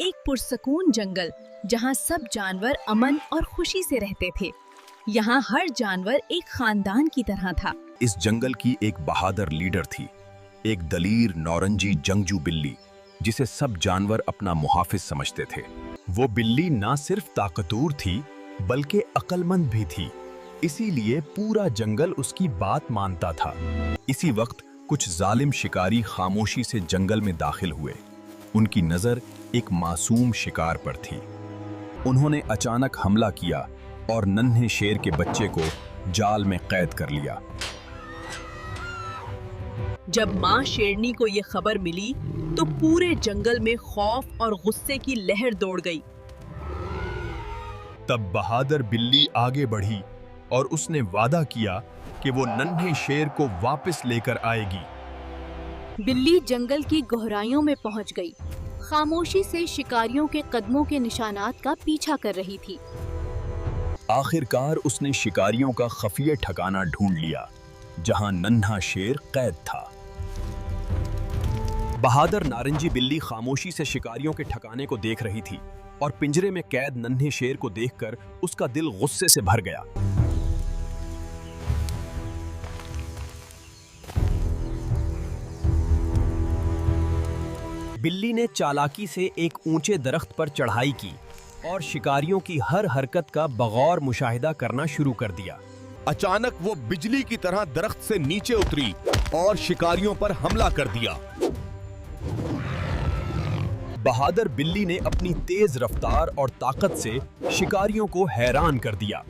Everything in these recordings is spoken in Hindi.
एक पुरसकून जंगल जहाँ सब जानवर अमन और खुशी से रहते थे। यहाँ हर जानवर एक खानदान की तरह था। इस जंगल की एक बहादुर लीडर थी, एक दलीर नौरंगी जंगजू बिल्ली, जिसे सब जानवर अपना मुहाफिज समझते थे। वो बिल्ली ना सिर्फ ताकतवर थी बल्कि अक्लमंद भी थी, इसीलिए पूरा जंगल उसकी बात मानता था। इसी वक्त कुछ जालिम शिकारी खामोशी से जंगल में दाखिल हुए। उनकी नजर एक मासूम शिकार पर थी। उन्होंने अचानक हमला किया और नन्हे शेर के बच्चे को जाल में कैद कर लिया। जब माँ शेरनी को ये खबर मिली तो पूरे जंगल में खौफ और गुस्से की लहर दौड़ गई। तब बहादुर बिल्ली आगे बढ़ी और उसने वादा किया कि वो नन्हे शेर को वापस लेकर आएगी। बिल्ली जंगल की गहराइयों में पहुंच गई, खामोशी से शिकारियों के कदमों के निशानात का पीछा कर रही थी। आखिरकार उसने शिकारियों का खफिया ठिकाना ढूंढ लिया, जहां नन्हा शेर कैद था। बहादुर नारंगी बिल्ली खामोशी से शिकारियों के ठिकाने को देख रही थी और पिंजरे में कैद नन्हे शेर को देखकर उसका दिल गुस्से से भर गया। बिल्ली ने चालाकी से एक ऊंचे दरख्त पर चढ़ाई की और शिकारियों की हर हरकत का बगौर मुशाहिदा करना शुरू कर दिया। अचानक वो बिजली की तरह दरख्त से नीचे उतरी और शिकारियों पर हमला कर दिया। बहादुर बिल्ली ने अपनी तेज रफ्तार और ताकत से शिकारियों को हैरान कर दिया।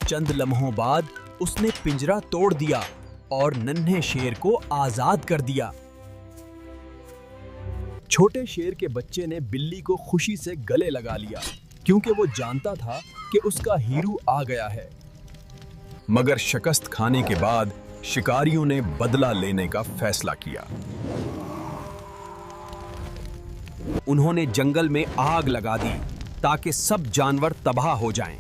चंद लम्हों बाद उसने पिंजरा तोड़ दिया और नन्हे शेर को आजाद कर दिया। छोटे शेर के बच्चे ने बिल्ली को खुशी से गले लगा लिया, क्योंकि वो जानता था कि उसका हीरू आ गया है। मगर शिकस्त खाने के बाद शिकारियों ने बदला लेने का फैसला किया। उन्होंने जंगल में आग लगा दी ताकि सब जानवर तबाह हो जाएं।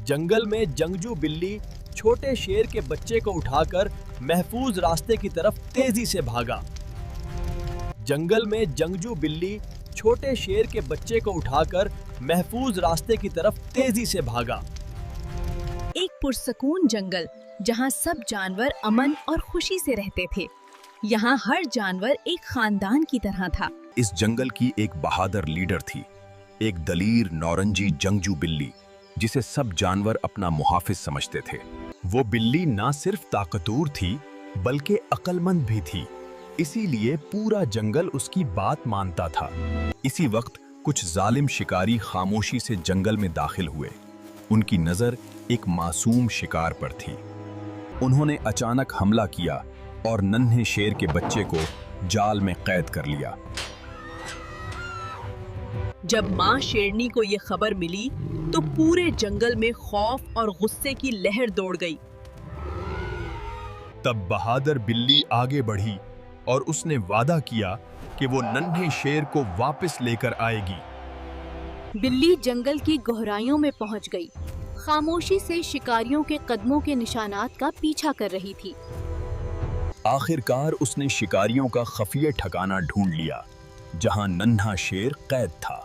जंगल में जंगजू बिल्ली छोटे शेर के बच्चे को उठाकर महफूज रास्ते की तरफ तेजी से भागा। जंगल में जंगजू बिल्ली छोटे शेर के बच्चे को उठाकर महफूज रास्ते की तरफ तेजी से भागा। एक पुरसकून जंगल जहाँ सब जानवर अमन और खुशी से रहते थे। यहाँ हर जानवर एक खानदान की तरह था। इस जंगल की एक बहादुर लीडर थी, एक दलीर नौरंगी जंगजू बिल्ली, जिसे सब जानवर अपना मुहाफिज समझते थे। वो बिल्ली ना सिर्फ ताकतवर थी बल्कि अक्लमंद भी थी, इसीलिए पूरा जंगल उसकी बात मानता था। इसी वक्त कुछ जालिम शिकारी खामोशी से जंगल में दाखिल हुए। उनकी नजर एक मासूम शिकार पर थी। उन्होंने अचानक हमला किया और नन्हे शेर के बच्चे को जाल में कैद कर लिया। जब माँ शेरनी को ये खबर मिली तो पूरे जंगल में खौफ और गुस्से की लहर दौड़ गई। तब बहादुर बिल्ली आगे बढ़ी और उसने वादा किया कि वो नन्हे शेर को वापस लेकर आएगी। बिल्ली जंगल की गहराइयों में पहुंच गई, खामोशी से शिकारियों के कदमों के निशानात का पीछा कर रही थी। आखिरकार उसने शिकारियों का खफिया ठिकाना ढूंढ लिया, जहां नन्हा शेर कैद था।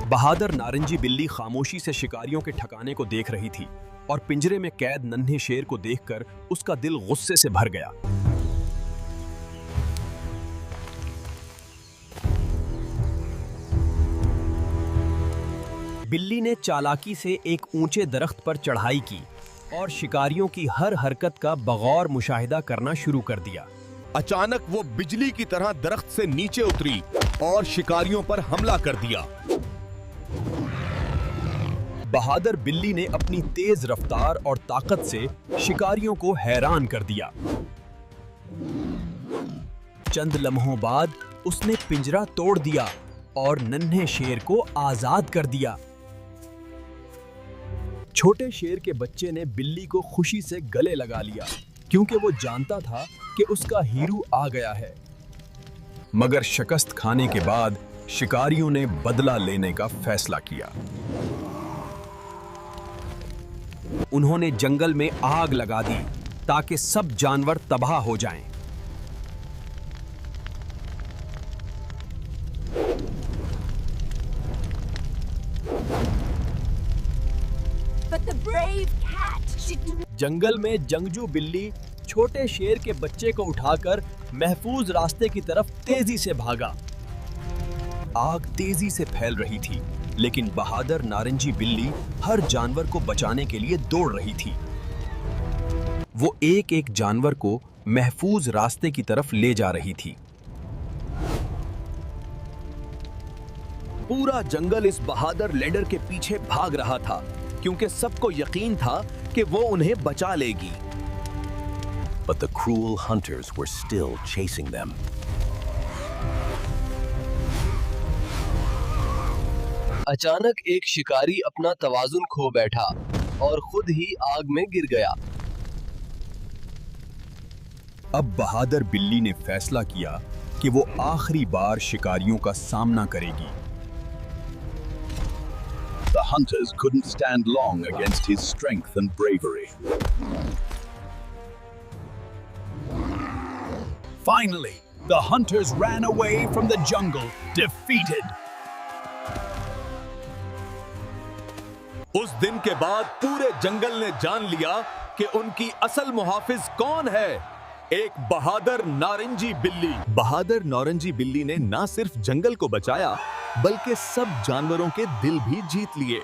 बहादुर नारंगी बिल्ली खामोशी से शिकारियों के ठिकाने को देख रही थी और पिंजरे में कैद नन्हे शेर को देखकर उसका दिल गुस्से से भर गया। बिल्ली ने चालाकी से एक ऊंचे दरख्त पर चढ़ाई की और शिकारियों की हर हरकत का बगौर मुशाहिदा करना शुरू कर दिया। अचानक वो बिजली की तरह दरख्त से नीचे उतरी और शिकारियों पर हमला कर दिया। बहादुर बिल्ली ने अपनी तेज रफ्तार और ताकत से शिकारियों को हैरान कर दिया। चंद लम्हों बाद उसने पिंजरा तोड़ दिया और नन्हे शेर को आजाद कर दिया। छोटे शेर के बच्चे ने बिल्ली को खुशी से गले लगा लिया, क्योंकि वो जानता था कि उसका हीरू आ गया है। मगर शिकस्त खाने के बाद शिकारियों ने बदला लेने का फैसला किया। उन्होंने जंगल में आग लगा दी ताकि सब जानवर तबाह हो जाएं। जंगल में जंगजू बिल्ली छोटे शेर के बच्चे को उठाकर महफूज रास्ते की तरफ तेजी से भागा। आग तेजी से फैल रही थी, लेकिन बहादुर नारंगी बिल्ली हर जानवर को बचाने के लिए दौड़ रही थी। वो एक एक जानवर को महफूज रास्ते की तरफ ले जा रही थी। पूरा जंगल इस बहादुर लीडर के पीछे भाग रहा था, क्योंकि सबको यकीन था कि वो उन्हें बचा लेगी। But the cruel hunters were still chasing them. अचानक एक शिकारी अपना तवाजुन खो बैठा और खुद ही आग में गिर गया। अब बहादुर बिल्ली ने फैसला किया कि वो आखिरी बार शिकारियों का सामना करेगी। The hunters couldn't stand long against his strength and bravery. Finally, the hunters ran away from the jungle, defeated. उस दिन के बाद पूरे जंगल ने जान लिया कि उनकी असल मुहाफिज कौन है, एक बहादुर नारंगी बिल्ली। बहादुर नारंगी बिल्ली ने ना सिर्फ जंगल को बचाया, बल्कि सब जानवरों के दिल भी जीत लिए।